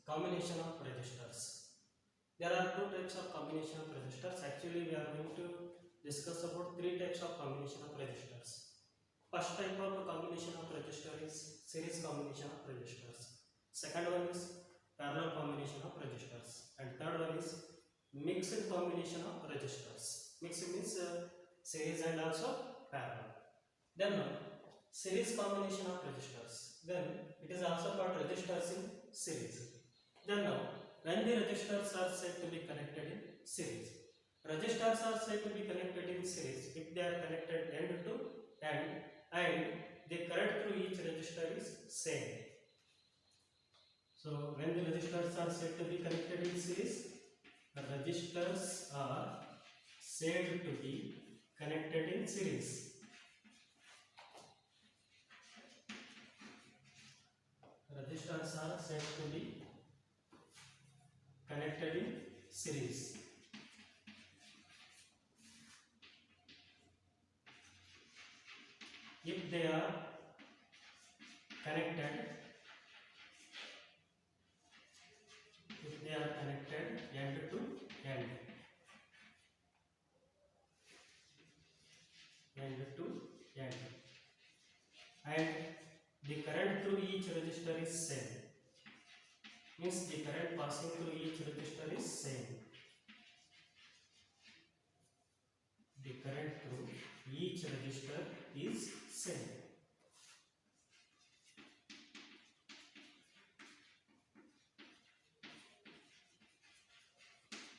combination of resistors. There are two types of combination of resistors. Actually, we are going to discuss about three types of combination of resistors. First type of combination of resistor is series combination of resistors. Second one is parallel combination of resistors, and third one is mixed combination of resistors. Mixed means series and also parallel. Then series combination of resistors. Then it is also called resistors in series. Then when the resistors are said to be connected in series, resistors are said to be connected in series if they are connected end to end and the current through each resistor is same. So when the resistors are said to be connected in series, the resistors are said to be connected in series. Resistors are said to be connected in series. If they are connected end to end, and the current through each resistor is same, means the current passing through each resistor is same. The current through each resistor is same.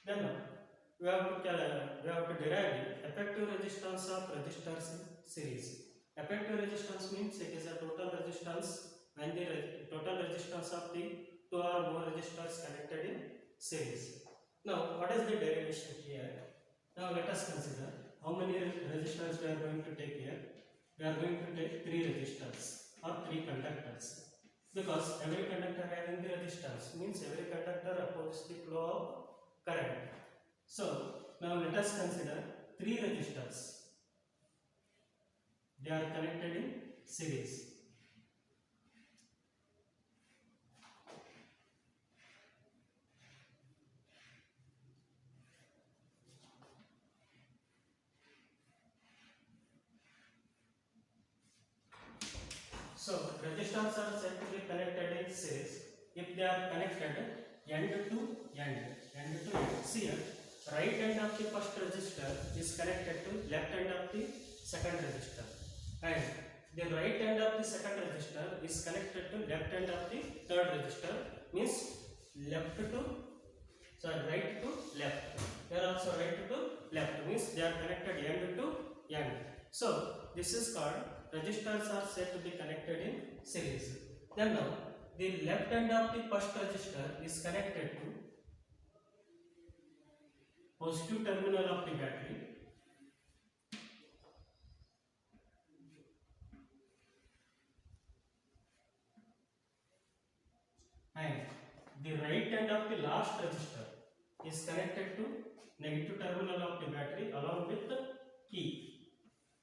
Then we have to derive the effective resistance of resistors in series. Effective resistance means it is a total resistance when the total resistance of the two or more resistors connected in series. Now, what is the derivation here? Now, let us consider how many resistors we are going to take here. We are going to take 3 resistors or 3 conductors, because every conductor having the resistance means every conductor opposes the flow of current. So now let us consider 3 resistors. They are connected in series. So resistors are said to be connected in series if they are connected end to end. See here, right end of the first resistor is connected to left end of the second resistor, and the right end of the second resistor is connected to left end of the third resistor, means right to left. Here also right to left, means they are connected end to end. So this is called resistors are said to be connected in series. Then now the left end of the first resistor is connected to positive terminal of the battery, and the right end of the last resistor is connected to negative terminal of the battery along with the key.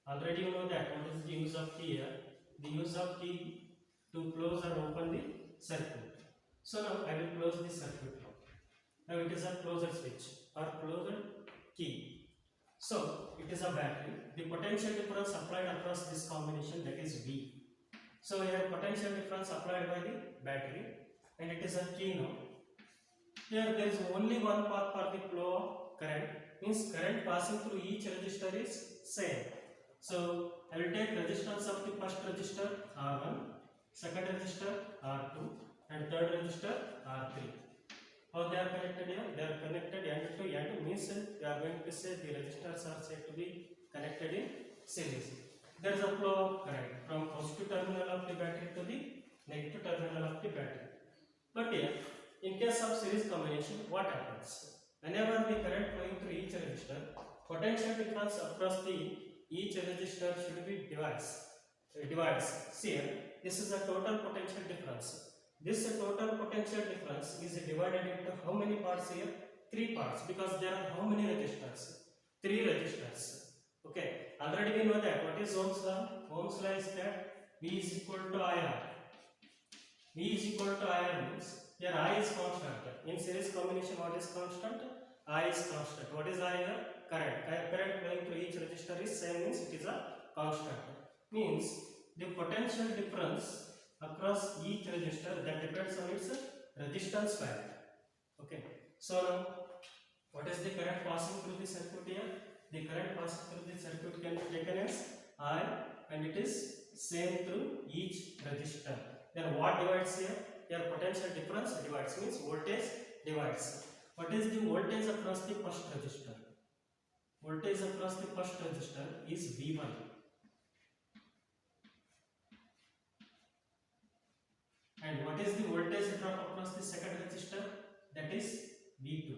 Already you know that what is the use of key here. The use of key to close or open the circuit. So now I will close the circuit now. Now it is a closer switch or closer key. So it is a battery. The potential difference applied across this combination, that is V. So here potential difference applied by the battery, and it is a key now. Here there is only one path for the flow of current, means current passing through each resistor is same. So I will take resistance of the first resistor R1, second resistor R2, and third resistor R3. How they are connected here? They are connected end to end, means we are going to say the resistors are said to be connected in series. There is a flow of current from positive terminal of the battery to the negative terminal of the battery. But here, in case of series combination, what happens? Whenever the current flowing through each resistor, potential difference across the each resistor should be divides. See here, this is a total potential difference. This total potential difference is divided into how many parts here? 3 parts, because there are how many resistors? 3 resistors. Okay, already we know that. What is Ohm's law? Ohm's law is that V is equal to IR. V is equal to IR means Here I is constant. In series combination, what is constant? I is constant. What is I here? Current. Current flowing through each register is same, means it is a constant. Means the potential difference across each register that depends on its resistance value. Okay. So now, what is the current passing through the circuit here? The current passing through the circuit can be taken as I, and it is same through each resistor. Then what divides here? Here potential difference divides, means voltage divides. What is the voltage across the first resistor? Voltage across the first resistor is V1. And what is the voltage drop across the second resistor? That is V2.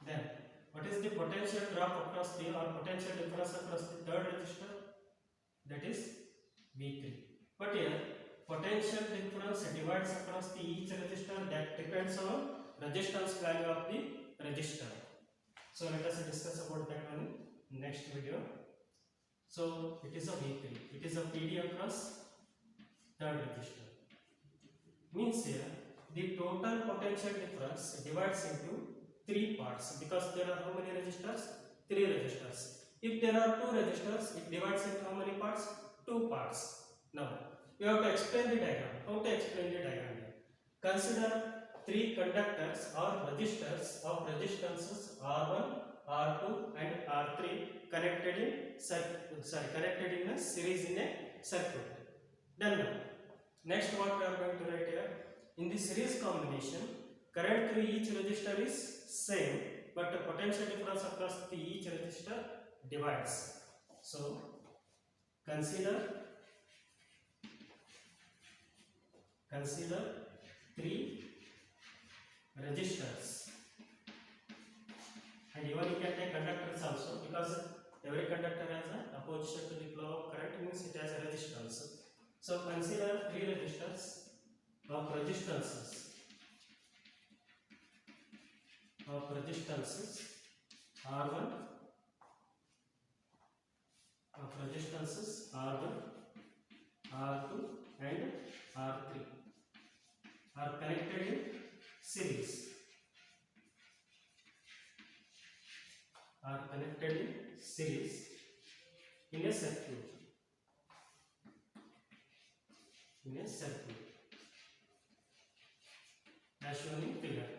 Then what is the potential drop across the, or potential difference across the third resistor? That is V3. But here potential difference divides across the each resistor that depends on resistance value of the resistor. So let us discuss about that one in next video. So it is a V3. It is a PD across third resistor. Means here the total potential difference divides into three parts, because there are how many resistors? Three resistors. If there are two resistors, it divides into how many parts? Two parts. Now we have to explain the diagram. How to explain the diagram here? Consider three conductors or resistors of resistances R1, R2 and R3 connected in a series in a circuit. Then next what we are going to write here? In the series combination, current through each resistor is same, but the potential difference across each resistor divides. So consider three resistors, and even you can take conductors also, because every conductor has an opposition to the flow of current, means it has a resistance. So consider three resistors of resistances R1, of resistances R1, R2 and R3 are connected in series. In a circuit. As shown in figure.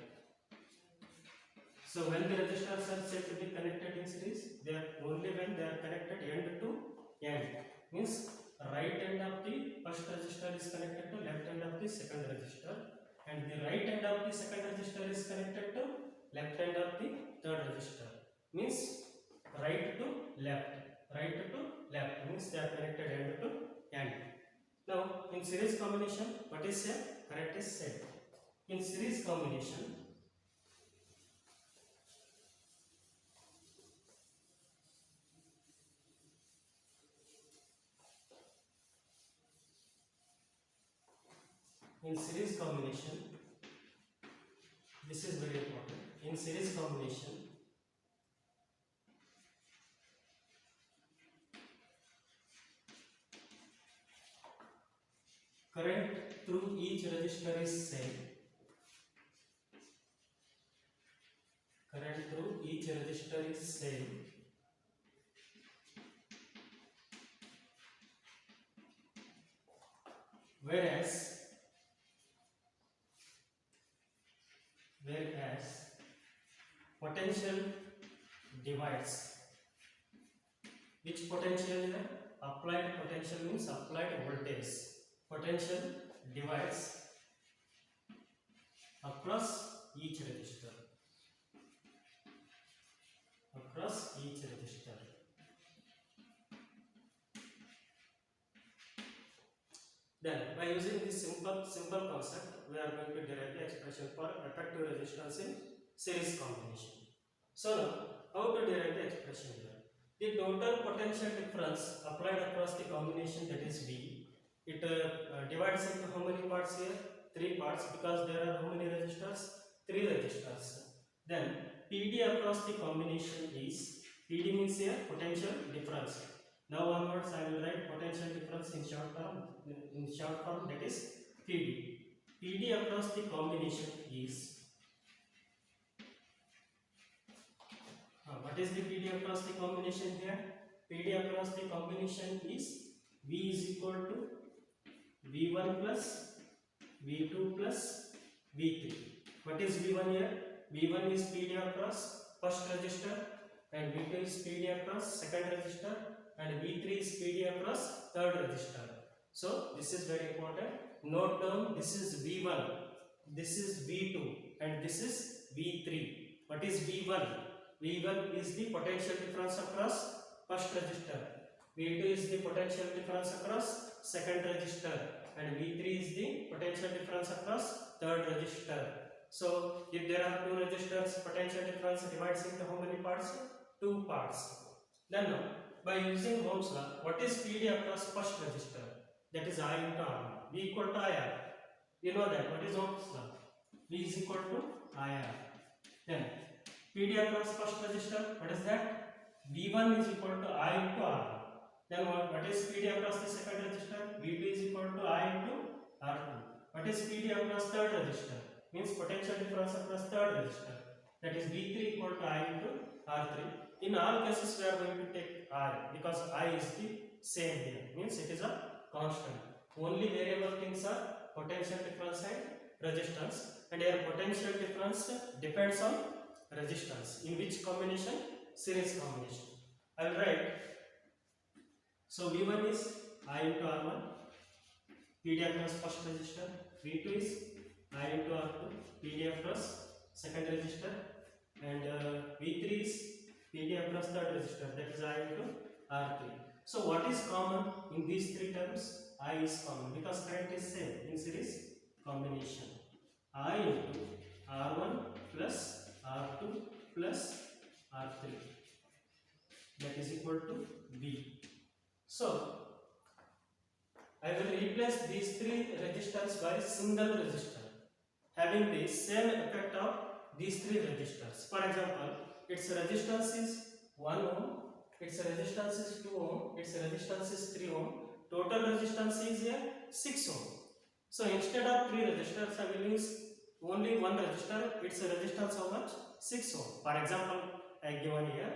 So when the resistors are said to be connected in series, they are only when they are connected end to end. Means right end of the first resistor is connected to left end of the second resistor, and the right end of the second resistor is connected to left end of the third resistor. Means right to left means they are connected end to end. Now in series combination, what is here? Current is said. In series combination, this is very important. In series combination, current through each resistor is same. Whereas potential divides. Which potential here? Applied potential means applied voltage. Potential divides across each resistor. Then by using this simple concept, we are going to derive the expression for effective resistance in series combination. So now, how to derive the expression here? The total potential difference applied across the combination, that is V, it divides into how many parts here? 3 parts, because there are how many resistors? 3 resistors. Then PD across the combination is, PD means here potential difference. Now onwards I will write potential difference in short term, that is PD. PD across the combination is, what is the PD across the combination here? PD across the combination is V is equal to V1 plus V2 plus V3. What is V1 here? V1 is PD across first resistor, and V2 is PD across second resistor, and V3 is PD across third resistor. So this is very important. Note down, this is V1, this is V2, and this is V3. What is V1? V1 is the potential difference across first resistor. V2 is the potential difference across second resistor, and V3 is the potential difference across third resistor. So if there are two resistors, potential difference divides into how many parts? Two parts. Then by using Ohm's law, what is PD across first resistor? That is I into R. V equal to IR. You know that. What is Ohm's law? V is equal to IR. Then PD across first resistor, what is that? V1 is equal to I into R. Then what is PD across the second resistor? V2 is equal to I into R2. What is PD across third resistor? Means potential difference across third resistor. That is V3 equal to I into R3. In all cases we are going to take I, because I is the same here. Means it is a constant. Only variable things are potential difference and resistance. And here potential difference depends on resistance. In which combination? Series combination. I will write. So V1 is I into R1, PD across first resistor. V2 is I into R2, PD across second resistor, and V3 is PD across third resistor. That is I into R3. So what is common in these three terms? I is common because current is same in series combination. I into R1 plus R2 plus R3, that is equal to V. So I will replace these three resistors by single resistor having the same effect of these three resistors. For example, its resistance is 1 ohm, its resistance is 2 ohm, its resistance is 3 ohm, total resistance is 6 ohm. So instead of three resistors, I will use only one resistor. Its resistance how much? 6 ohm. For example, I given here,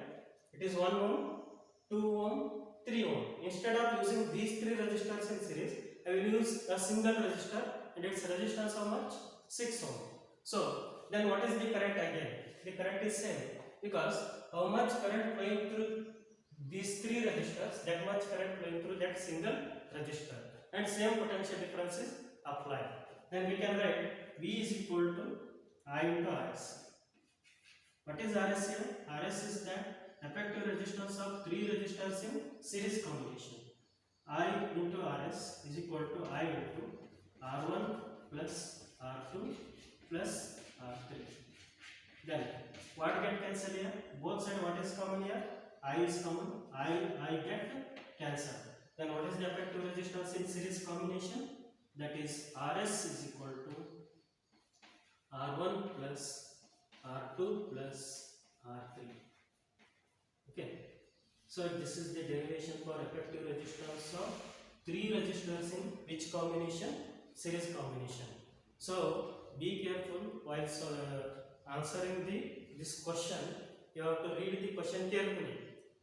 it is 1 ohm, 2 ohm, 3 ohm. Instead of using these three resistors in series, I will use a single resistor, and its resistance how much? 6 ohm. So then what is the current again? The current is same, because how much current flowing through these three resistors, that much current flowing through that single resistor, and same potential difference is applied. Then we can write V is equal to I into RS. What is RS here? RS is that effective resistance of three resistors in series combination. I into RS is equal to I into R1 plus R2 plus R3. Then what get cancelled here? Both sides what is common here? I is common. I get cancelled. Then what is the effective resistance in series combination? That is RS is equal to R1 plus R2 plus R3. Okay. So this is the derivation for effective resistance of three resistors in which combination? Series combination. So be careful while answering this question. You have to read the question carefully.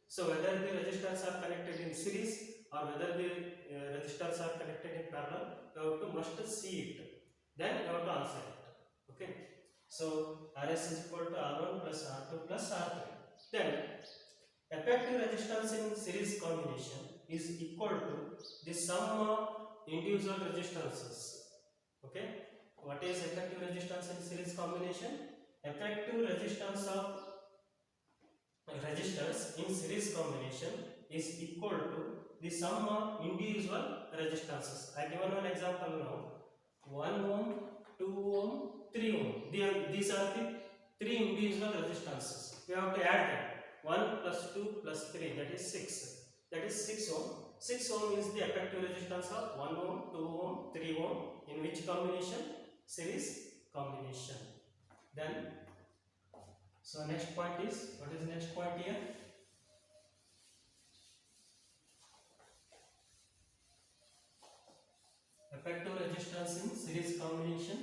So whether the resistors are connected in series or whether the resistors are connected in parallel, you have to must see it. Then you have to answer it. Okay. So RS is equal to R1 plus R2 plus R3. Then effective resistance in series combination is equal to the sum of individual resistances. Okay. What is effective resistance in series combination? Effective resistance of resistors in series combination is equal to the sum of individual resistances. I given one example now. 1 ohm, 2 ohm, 3 ohm. These are the three individual resistances. We have to add them. 1 plus 2 plus 3, that is 6. That is 6 ohm. 6 ohm is the effective resistance of 1 ohm, 2 ohm, 3 ohm. In which combination? Series combination. Then, so next point is, what is next point here? effective resistance in series combination,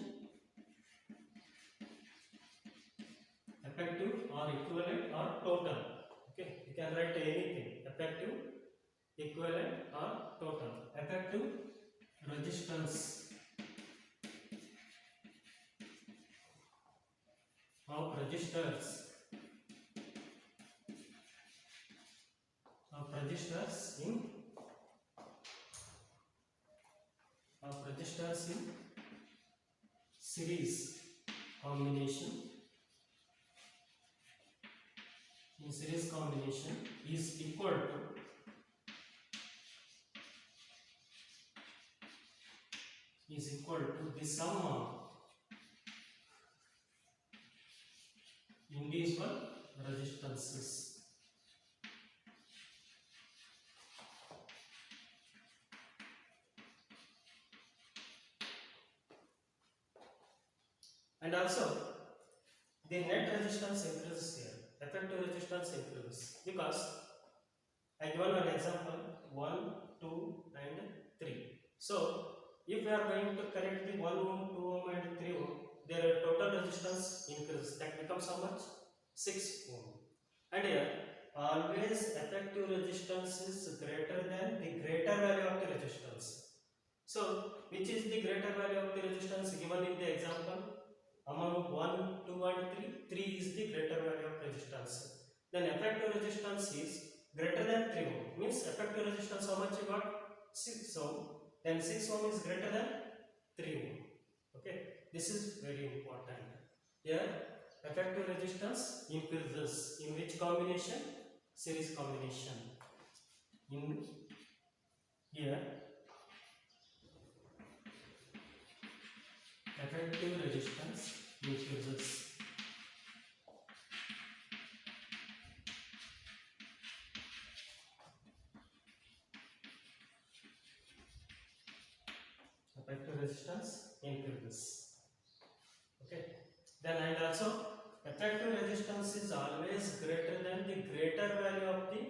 effective or equivalent or total. Okay, you can write anything, effective, equivalent or total. Effective resistance of resistors in series combination is equal to the sum of individual resistances. And also the net resistance increases here, effective resistance increases, because I given one example 1, 2 and 3. So if we are going to connect the 1 ohm, 2 ohm and 3 ohm, their total resistance increases, that becomes how much? 6 ohm. And here always effective resistance is greater than the greater value of the resistance. So which is the greater value of the resistance given in the example? Among 1, 2 and 3, 3 is the greater value of resistance. Then effective resistance is greater than 3 ohm, means effective resistance how much you got? 6 ohm. Then 6 ohm is greater than 3 ohm. Okay, this is very important. Here effective resistance increases in which combination? Series combination. In here effective resistance increases. Effective resistance increases. Okay. Then and also effective resistance is always greater than the greater value of the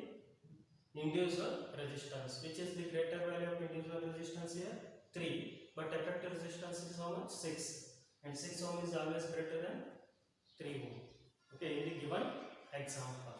individual resistance. Which is the greater value of individual resistance here? 3. But effective resistance is how much? 6. And 6 ohm is always greater than 3 ohm. Okay, in the given example.